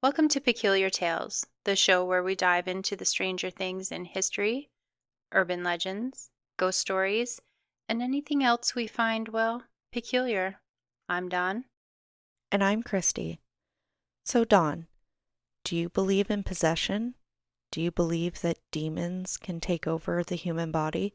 Welcome to Peculiar Tales, the show where we dive into the stranger things in history, urban legends, ghost stories, and anything else we find, well, peculiar. I'm Dawn. And I'm Kristy. So, Dawn, do you believe in possession? Do you believe that demons can take over the human body?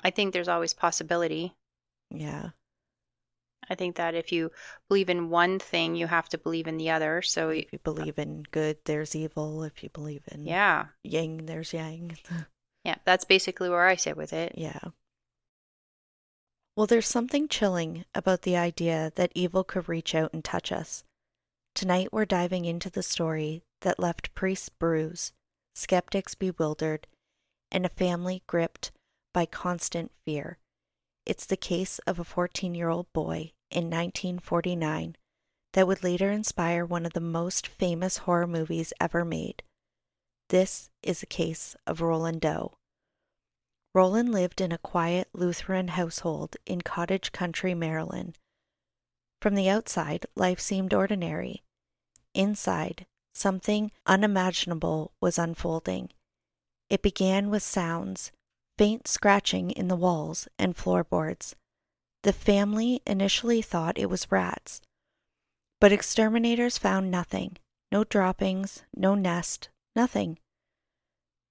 I think there's always possibility. Yeah. I think that if you believe in one thing, you have to believe in the other. So, If you believe in good, there's evil. If you believe in yeah, yin, there's yang. yeah, that's basically where I sit with it. Yeah. Well, there's something chilling about the idea that evil could reach out and touch us. Tonight, we're diving into the story that left priests bruised, skeptics bewildered, and a family gripped by constant fear. It's the case of a 14-year-old boy in 1949 that would later inspire one of the most famous horror movies ever made. This is the case of Roland Doe. Roland lived in a quiet Lutheran household in cottage country, Maryland. From the outside, life seemed ordinary. Inside, something unimaginable was unfolding. It began with sounds, faint scratching in the walls and floorboards. The family initially thought it was rats, but exterminators found nothing. No droppings, no nest, nothing.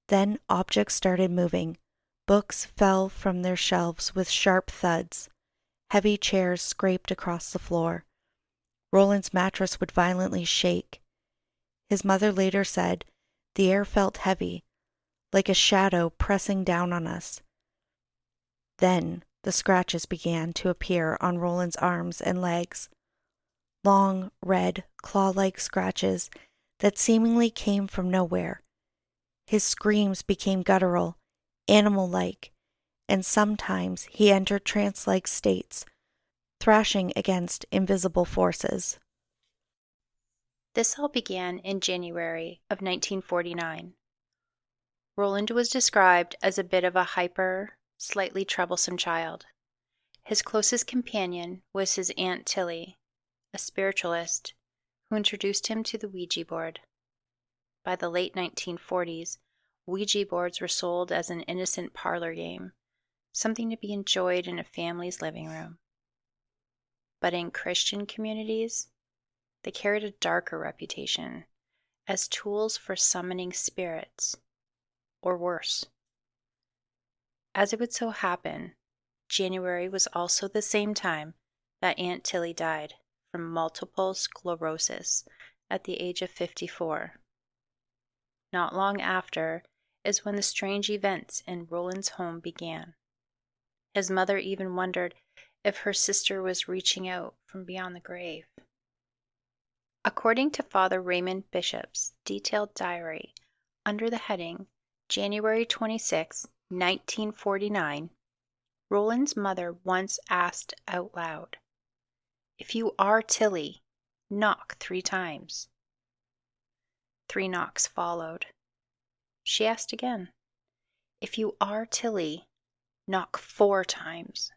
Then objects started moving. Books fell from their shelves with sharp thuds. Heavy chairs scraped across the floor. Roland's mattress would violently shake. His mother later said, "The air felt heavy, like a shadow pressing down on us." Then the scratches began to appear on Roland's arms and legs. Long, red, claw-like scratches that seemingly came from nowhere. His screams became guttural, animal-like, and sometimes he entered trance-like states, thrashing against invisible forces. This all began in January of 1949. Roland was described as a bit of a hyper, slightly troublesome child. His closest companion was his Aunt Tilly, a spiritualist, who introduced him to the Ouija board. By the late 1940s, Ouija boards were sold as an innocent parlor game, something to be enjoyed in a family's living room. But in Christian communities, they carried a darker reputation as tools for summoning spirits, or worse. As it would so happen, January was also the same time that Aunt Tilly died from multiple sclerosis at the age of 54. Not long after is when the strange events in Roland's home began. His mother even wondered if her sister was reaching out from beyond the grave. According to Father Raymond Bishop's detailed diary, under the heading January 26, 1949, Roland's mother once asked out loud, "If you are Tilly, knock 3 times." 3 knocks followed. She asked again, "If you are Tilly, knock 4 times."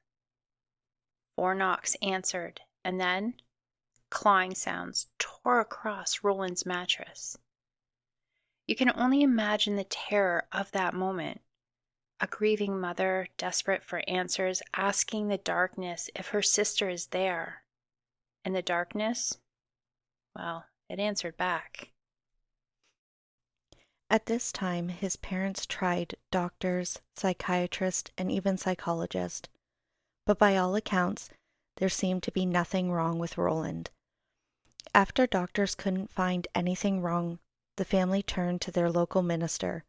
4 knocks answered, and then clawing sounds tore across Roland's mattress. You can only imagine the terror of that moment. A grieving mother, desperate for answers, asking the darkness if her sister is there. And the darkness, well, it answered back. At this time, his parents tried doctors, psychiatrists, and even psychologists, but by all accounts, there seemed to be nothing wrong with Roland. After doctors couldn't find anything wrong, the family turned to their local minister,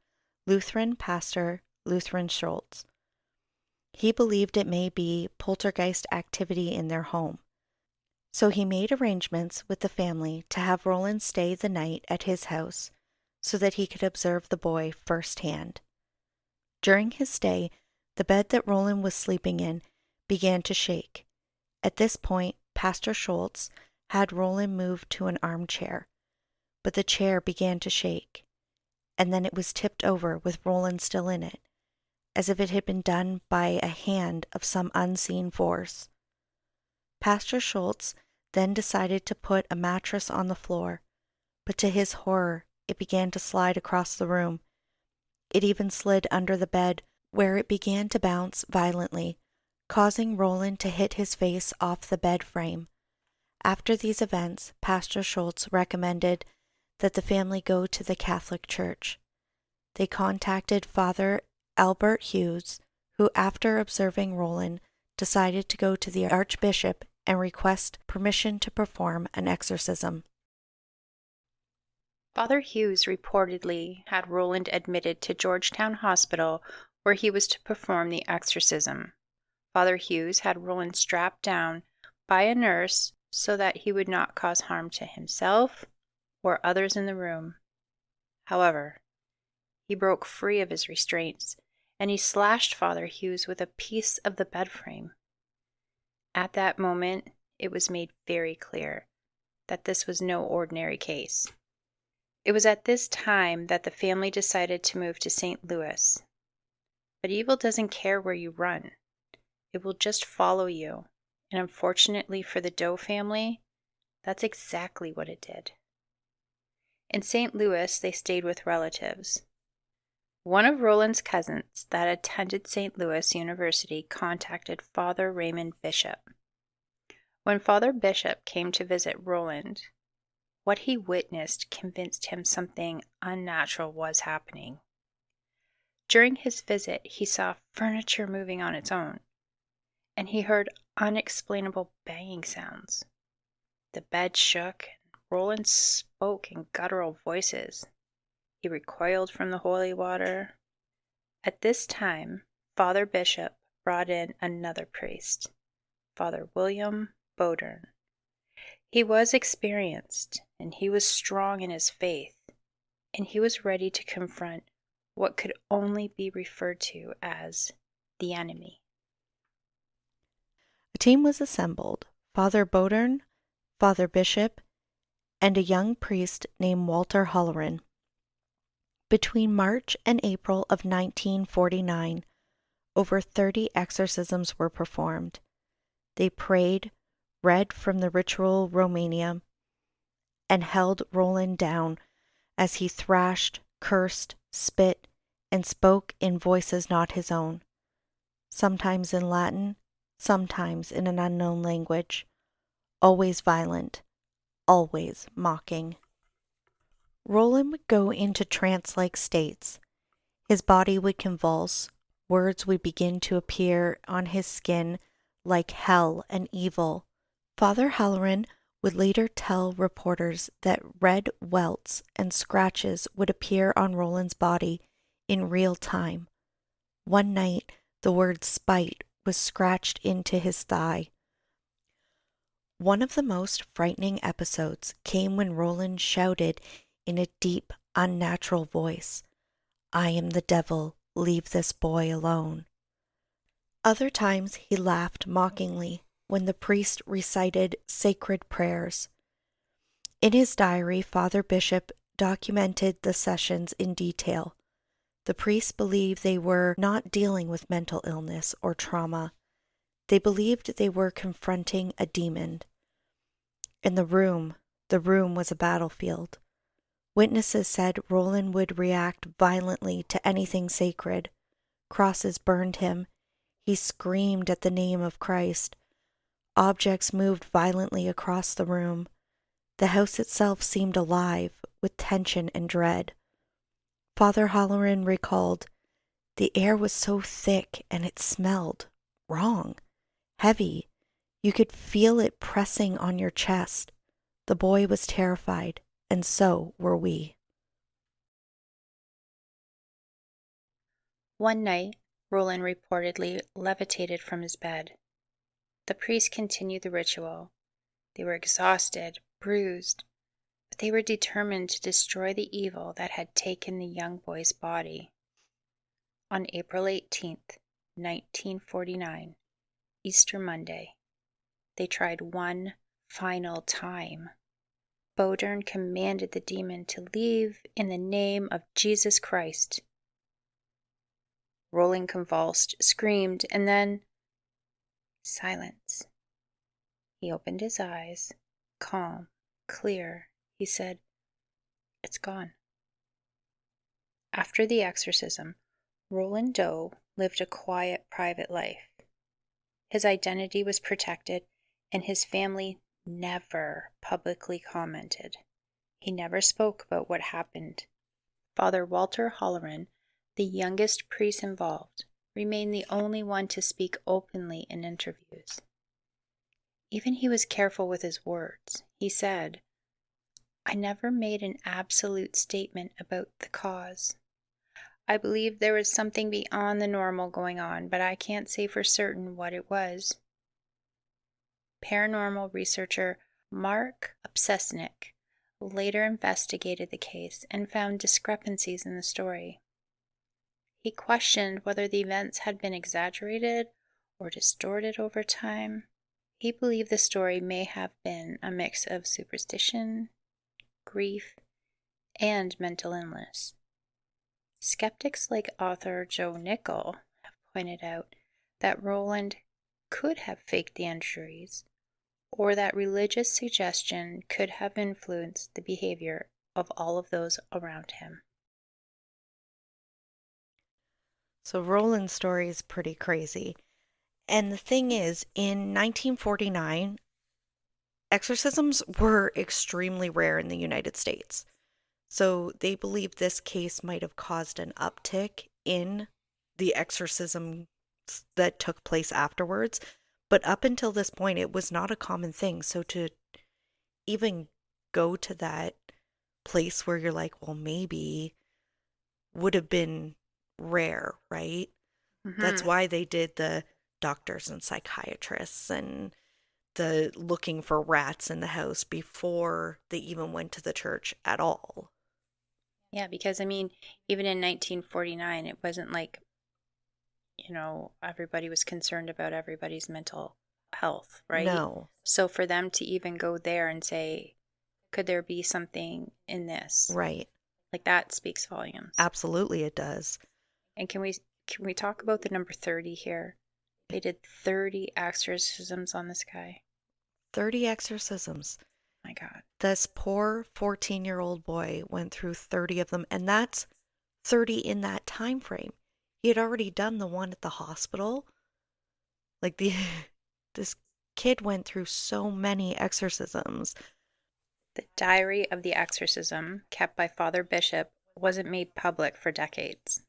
Lutheran pastor Lutheran Schultz. He believed it may be poltergeist activity in their home, so he made arrangements with the family to have Roland stay the night at his house so that he could observe the boy firsthand. During his stay, the bed that Roland was sleeping in began to shake. At this point, Pastor Schultz had Roland moved to an armchair, but the chair began to shake, and then it was tipped over with Roland still in it, as if it had been done by a hand of some unseen force. Pastor Schultz then decided to put a mattress on the floor, but to his horror, it began to slide across the room. It even slid under the bed, where it began to bounce violently, causing Roland to hit his face off the bed frame. After these events, Pastor Schultz recommended that the family go to the Catholic Church. They contacted Father Albert Hughes, who, after observing Roland, decided to go to the Archbishop and request permission to perform an exorcism. Father Hughes reportedly had Roland admitted to Georgetown Hospital where he was to perform the exorcism. Father Hughes had Roland strapped down by a nurse so that he would not cause harm to himself or others in the room. However, he broke free of his restraints and he slashed Father Hughes with a piece of the bed frame. At that moment, it was made very clear that this was no ordinary case. It was at this time that the family decided to move to St. Louis. But evil doesn't care where you run. It will just follow you. And unfortunately for the Doe family, that's exactly what it did. In St. Louis, they stayed with relatives. One of Roland's cousins that attended St. Louis University contacted Father Raymond Bishop. When Father Bishop came to visit Roland, what he witnessed convinced him something unnatural was happening. During his visit, he saw furniture moving on its own, and he heard unexplainable banging sounds. The bed shook, and Roland spoke in guttural voices. He recoiled from the holy water. At this time, Father Bishop brought in another priest, Father William Bodern. He was experienced, and he was strong in his faith, and he was ready to confront what could only be referred to as the enemy. A team was assembled: Father Bodern, Father Bishop, and a young priest named Walter Halloran. Between March and April of 1949, over 30 exorcisms were performed. They prayed, read from the ritual Romanium, and held Roland down as he thrashed, cursed, spit, and spoke in voices not his own, sometimes in Latin, sometimes in an unknown language, always violent, always mocking. Roland would go into trance-like states. His body would convulse, words would begin to appear on his skin like hell and evil. Father Halloran would later tell reporters that red welts and scratches would appear on Roland's body in real time. One night, the word spite was scratched into his thigh. One of the most frightening episodes came when Roland shouted in a deep, unnatural voice, "I am the devil, leave this boy alone." Other times he laughed mockingly when the priest recited sacred prayers. In his diary, Father Bishop documented the sessions in detail. The priests believed they were not dealing with mental illness or trauma. They believed they were confronting a demon. In the room was a battlefield. Witnesses said Roland would react violently to anything sacred. Crosses burned him. He screamed at the name of Christ. Objects moved violently across the room. The house itself seemed alive with tension and dread. Father Halloran recalled, "The air was so thick and it smelled wrong, heavy. You could feel it pressing on your chest. The boy was terrified, and so were we." One night, Roland reportedly levitated from his bed. The priests continued the ritual. They were exhausted, bruised, but they were determined to destroy the evil that had taken the young boy's body. On April 18th, 1949, Easter Monday, they tried one final time. Bodern commanded the demon to leave in the name of Jesus Christ. Roland convulsed, screamed, and then silence. He opened his eyes, calm, clear. He said, It's gone. After the exorcism, Roland Doe lived a quiet, private life. His identity was protected, and his family never publicly commented. He never spoke about what happened. Father Walter Holleran, the youngest priest involved, remained the only one to speak openly in interviews. Even he was careful with his words. He said, "I never made an absolute statement about the cause. I believe there was something beyond the normal going on, but I can't say for certain what it was." Paranormal researcher Mark Obsesnik later investigated the case and found discrepancies in the story. He questioned whether the events had been exaggerated or distorted over time. He believed the story may have been a mix of superstition, grief, and mental illness. Skeptics like author Joe Nickell have pointed out that Roland could have faked the injuries, or that religious suggestion could have influenced the behavior of all of those around him. So Roland's story is pretty crazy. And the thing is, in 1949, exorcisms were extremely rare in the United States. So they believe this case might have caused an uptick in the exorcisms that took place afterwards. But up until this point, it was not a common thing. So to even go to that place where you're like, well, maybe would have been rare, right? That's Mm-hmm. why they did the doctors and psychiatrists and the looking for rats in the house before they even went to the church at all. Yeah, because I mean, even in 1949, it wasn't like, everybody was concerned about everybody's mental health, right? No, So for them to even go there and say, could there be something in this? right. Like that speaks volumes. Absolutely it does. And can we talk about the number 30 here? They did 30 exorcisms on this guy. 30 exorcisms. My God. This poor 14-year-old boy went through 30 of them, and that's 30 in that time frame. He had already done the one at the hospital. Like the this kid went through so many exorcisms. The diary of the exorcism, kept by Father Bishop, wasn't made public for decades.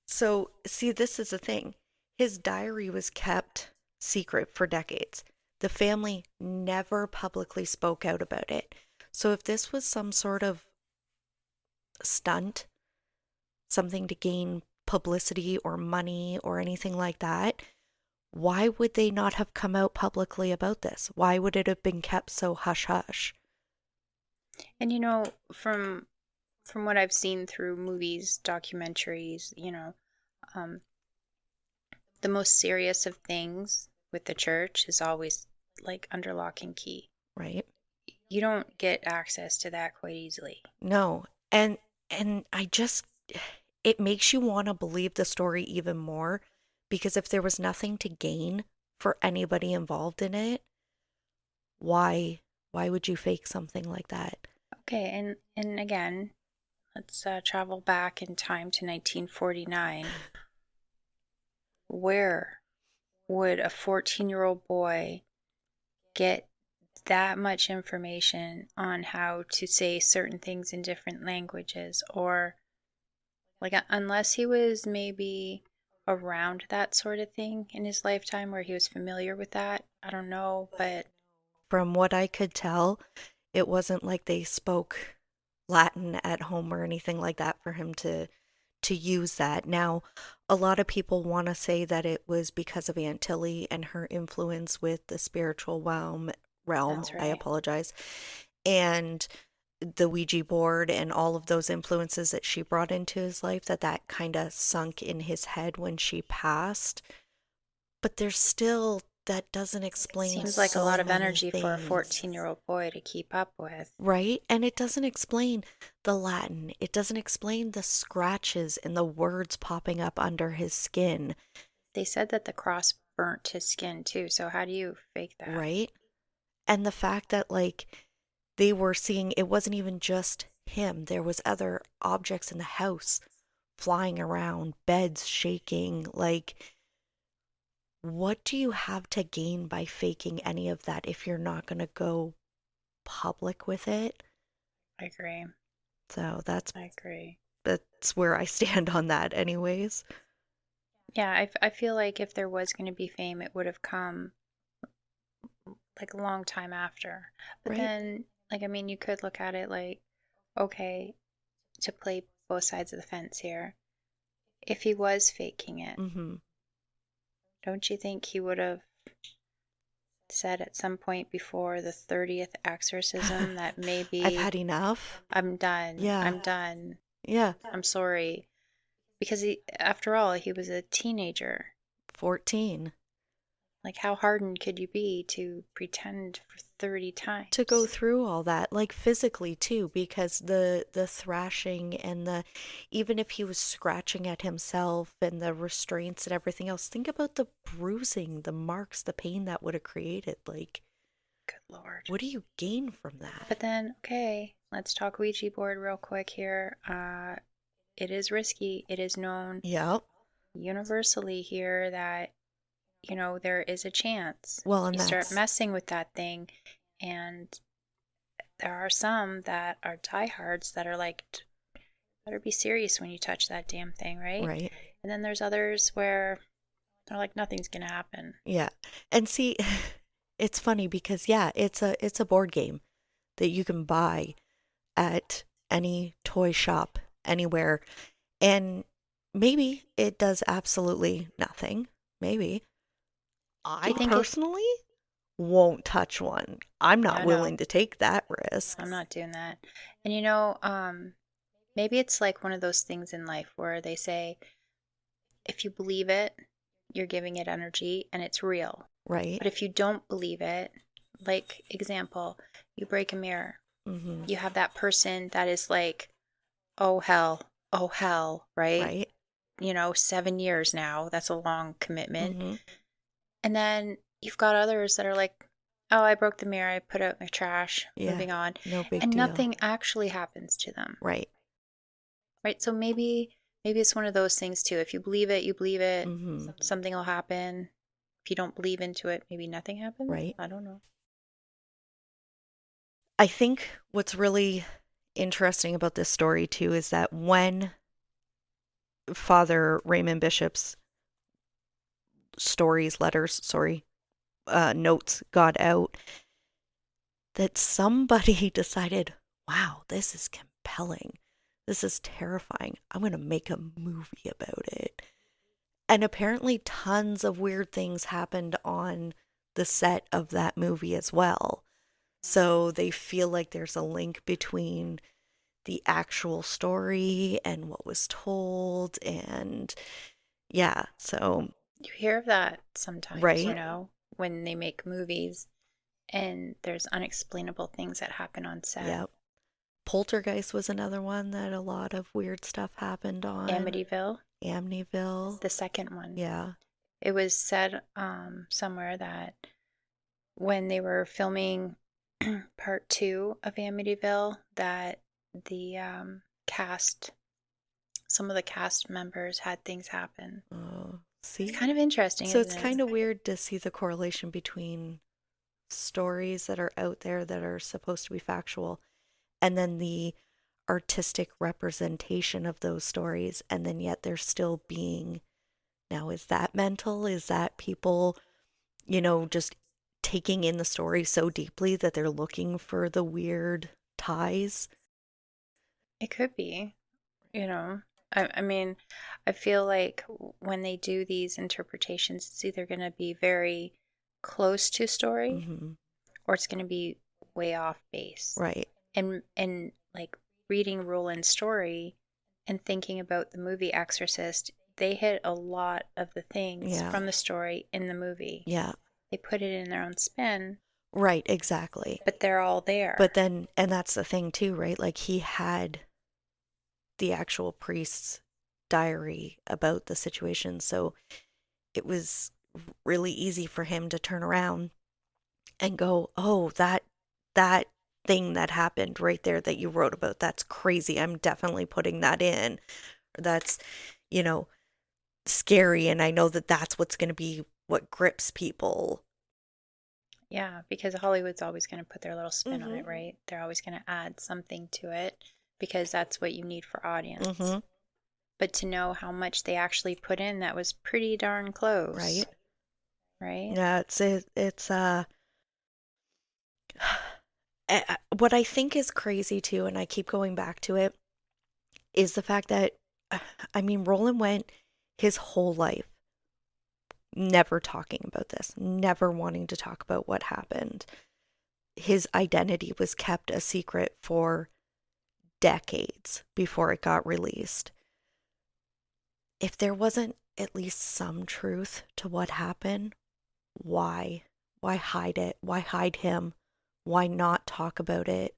So, see, this is the thing. His diary was kept secret for decades. The family never publicly spoke out about it. So, if this was some sort of stunt, something to gain publicity or money or anything like that, why would they not have come out publicly about this? Why would it have been kept so hush hush? And from what I've seen through movies, documentaries, um, the most serious of things with the church is always like under lock and key. Right? You don't get access to that quite easily. No. And I just it makes you want to believe the story even more because if there was nothing to gain for anybody involved in it, why would you fake something like that? Okay, and again, let's travel back in time to 1949. Where would a 14-year-old boy get that much information on how to say certain things in different languages? Or, like, unless he was maybe around that sort of thing in his lifetime where he was familiar with that, I don't know, but From what I could tell, it wasn't like they spoke Latin at home or anything like that for him to use that. Now, a lot of people want to say that it was because of Aunt Tilly and her influence with the spiritual realm, that's I right. apologize, and the Ouija board and all of those influences that she brought into his life that kind of sunk in his head when she passed. But there's still that doesn't explain Seems like a so lot of many energy for a things. 14-year-old boy to keep up with. Right? And it doesn't explain the Latin. It doesn't explain the scratches and the words popping up under his skin, They said that the cross burnt his skin too, so how do you fake that? right? And the fact that, like, they were seeing it wasn't even just him. There was other objects in the house flying around, beds shaking. Like, what do you have to gain by faking any of that if you're not going to go public with it? I agree. So I agree. that's where I stand on that anyways. Yeah, I feel like if there was going to be fame, it would have come like a long time after. But Right? then, like, I mean, you could look at it like, okay, to play both sides of the fence here, if he was faking it, Mm-hmm. don't you think he would have said at some point before the 30th exorcism that I've maybe had enough. I'm done, Yeah. I'm done, Yeah. I'm sorry? Because after all, he was a teenager. 14. Like, how hardened could you be to pretend for 30 To go times? through all that, like physically too, because the thrashing and the, even if he was scratching at himself and the restraints and everything else, think about the bruising, the marks, the pain that would have created. Like, Good Lord. what do you gain from that? But then, okay, let's talk Ouija board real quick here. It is risky. It is known Yep. universally here that, there is a chance Well, and you start that's messing with that thing, and there are some that are diehards that are like, better be serious when you touch that damn thing, right? right. And then there's others where they're like, nothing's gonna happen. Yeah. And see, it's funny because yeah, it's a board game that you can buy at any toy shop anywhere. And maybe it does absolutely nothing. Maybe. Do you I think it? personally won't touch one. I'm not Yeah, no, willing to take that risk. I'm not doing that. And maybe it's like one of those things in life where they say if you believe it, you're giving it energy and it's real. Right? But if you don't believe it, like example, you break a mirror, Mm-hmm. you have that person that is like, oh hell, right? Right? 7 years now. That's a long commitment. Mm-hmm. And then you've got others that are like, oh, I broke the mirror, I put out my trash, Yeah. moving on. No big And deal. nothing actually happens to them, Right. right? So maybe it's one of those things too. If you believe it, you believe it, Mm-hmm. something will happen. If you don't believe into it, maybe nothing happens. Right. I don't know. I think what's really interesting about this story too is that when Father Raymond Bishop's notes got out, that somebody decided, wow, this is compelling. This is terrifying. I'm going to make a movie about it. And apparently, tons of weird things happened on the set of that movie as well. So they feel like there's a link between the actual story and what was told. And yeah, so, You hear of that sometimes, right? when they make movies and there's unexplainable things that happen on set. Yep. Poltergeist was another one that a lot of weird stuff happened on. Amityville, Amityville. the second one. Yeah. It was said somewhere that when they were filming part two of Amityville, that the cast, some of the cast members had things happen. Oh, It's see? kind of interesting, So isn't it's it? kind of weird to see the correlation between stories that are out there that are supposed to be factual and then the artistic representation of those stories, and then yet they're still being. Now, is that mental? Is that people, just taking in the story so deeply that they're looking for the weird ties? It could be, you know. I mean, I feel like when they do these interpretations, it's either going to be very close to story Mm-hmm. or it's going to be way off base. Right. And like reading Roland's story and thinking about the movie Exorcist, they hit a lot of the things Yeah. from the story in the movie. Yeah. They put it in their own spin, Right. Exactly. but they're all But there. then, and that's the thing too, right? Like he had the actual priest's diary about the situation. So it was really easy for him to turn around and go, "Oh, that thing that happened right there that you wrote about. That's crazy. I'm definitely putting that in. That's, you know, scary. And I know that that's what's going to be what grips people. Yeah, because Hollywood's always going to put their little spin on Mm-hmm. it, right? They're always going to add something to it because that's what you need for audience. Mm-hmm. But to know how much they actually put in, that was pretty darn close, Right. right? Yeah, what I think is crazy too, and I keep going back to it, is the fact that, I mean, Roland went his whole life never talking about this, never wanting to talk about what happened. His identity was kept a secret for decades before it got released. If there wasn't at least some truth to what happened, why? Why hide it? Why hide him? Why not talk about it?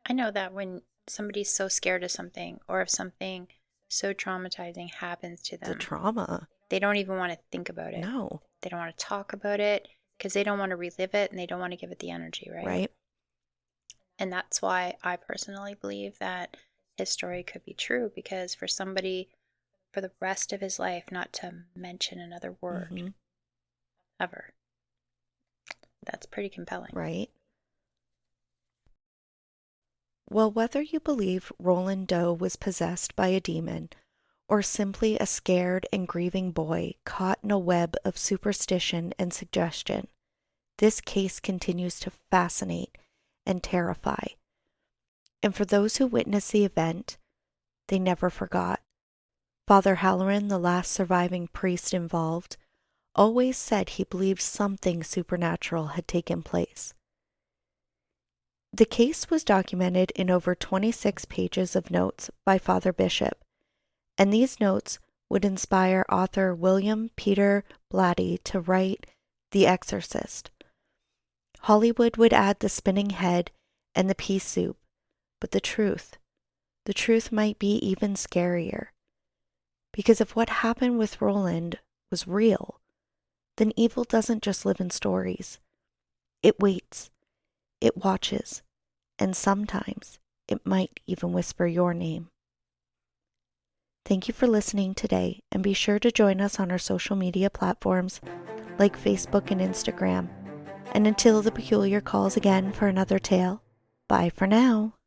I know that when somebody's so scared of something or if something so traumatizing happens to The them, trauma. they don't even want to think about it. No, They don't want to talk about it because they don't want to relive it and they don't want to give it the energy, right? right? And that's why I personally believe that his story could be true because for somebody for the rest of his life not to mention another word Mm-hmm. ever, that's pretty compelling. Right? Well, whether you believe Roland Doe was possessed by a demon or simply a scared and grieving boy caught in a web of superstition and suggestion, this case continues to fascinate and terrify. And for those who witnessed the event, they never forgot. Father Halloran, the last surviving priest involved, always said he believed something supernatural had taken place. The case was documented in over 26 pages of notes by Father Bishop, and these notes would inspire author William Peter Blatty to write The Exorcist. Hollywood would add the spinning head and the pea soup, but the truth might be even scarier. Because if what happened with Roland was real, then evil doesn't just live in stories. It waits, it watches, and sometimes it might even whisper your name. Thank you for listening today, and be sure to join us on our social media platforms like Facebook and Instagram. And until the peculiar calls again for another tale, bye for now.